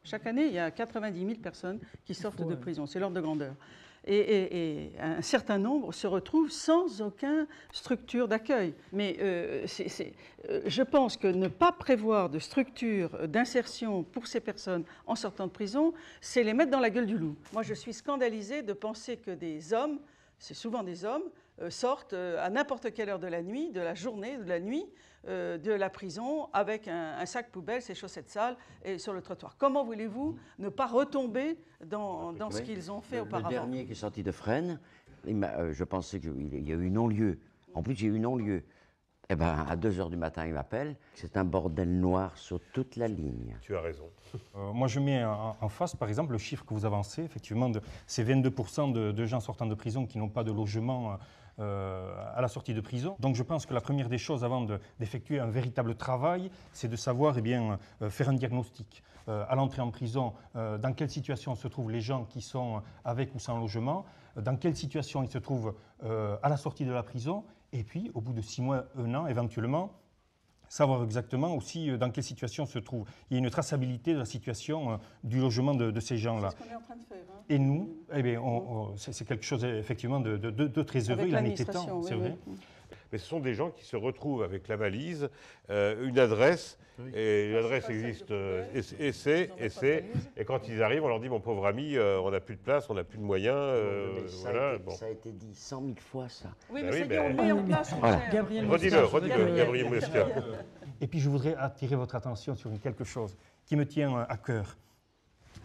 Chaque année, il y a 90 000 personnes qui sortent de prison. C'est l'ordre de grandeur. Et un certain nombre se retrouvent sans aucune structure d'accueil. Mais je pense que ne pas prévoir de structure d'insertion pour ces personnes en sortant de prison, c'est les mettre dans la gueule du loup. Moi, je suis scandalisée de penser que des hommes, c'est souvent des hommes, sortent à n'importe quelle heure de la nuit, de la journée, de la nuit, de la prison avec un sac poubelle, ses chaussettes sales et sur le trottoir. Comment voulez-vous ne pas retomber dans ce qu'ils ont fait auparavant? Le dernier qui est sorti de Fresnes, je pensais qu'il y a eu non-lieu. En plus, il y a eu non-lieu. Eh bien, à 2 h du matin, il m'appelle. C'est un bordel noir sur toute la ligne. Tu as raison. Moi, je mets en face, par exemple, le chiffre que vous avancez, effectivement, c'est 22% de gens sortant de prison qui n'ont pas de logement à la sortie de prison. Donc je pense que la première des choses avant d'effectuer un véritable travail, c'est de savoir faire un diagnostic. À l'entrée en prison, dans quelle situation se trouvent les gens qui sont avec ou sans logement, dans quelle situation ils se trouvent à la sortie de la prison, et puis au bout de 6 mois, 1 an, éventuellement, savoir exactement aussi dans quelle situation se trouve. Il y a une traçabilité de la situation du logement de ces gens-là. C'est ce qu'on est en train de faire. Hein. Et nous, eh bien, c'est quelque chose effectivement de très heureux, il en était temps, c'est vrai. Mais ce sont des gens qui se retrouvent avec la valise, une adresse, et l'adresse existe, et quand ils arrivent, on leur dit, mon pauvre ami, on n'a plus de place, on n'a plus de moyens, voilà. Ça a été dit 100 000 fois, ça. Oui, mais ça dit, on le met en place. Redis-le, Gabriel Mosca. Et puis je voudrais attirer votre attention sur quelque chose qui me tient à cœur.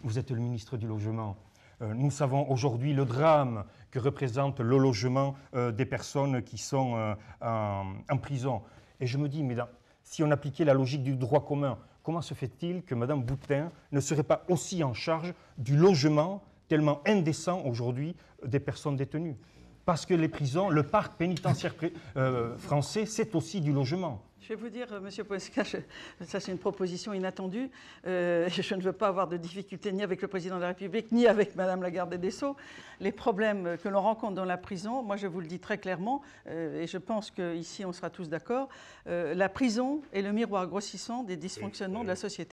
Vous êtes le ministre du Logement. Nous savons aujourd'hui le drame que représente le logement des personnes qui sont en prison. Et je me dis, mais si on appliquait la logique du droit commun, comment se fait-il que Mme Boutin ne serait pas aussi en charge du logement tellement indécent aujourd'hui des personnes détenues? Parce que les prisons, le parc pénitentiaire français, c'est aussi du logement. Je vais vous dire, Monsieur Poesca, ça c'est une proposition inattendue. Je ne veux pas avoir de difficultés ni avec le Président de la République, ni avec Madame la garde des Sceaux. Les problèmes que l'on rencontre dans la prison, moi je vous le dis très clairement, et je pense qu'ici on sera tous d'accord, la prison est le miroir grossissant des dysfonctionnements de la société.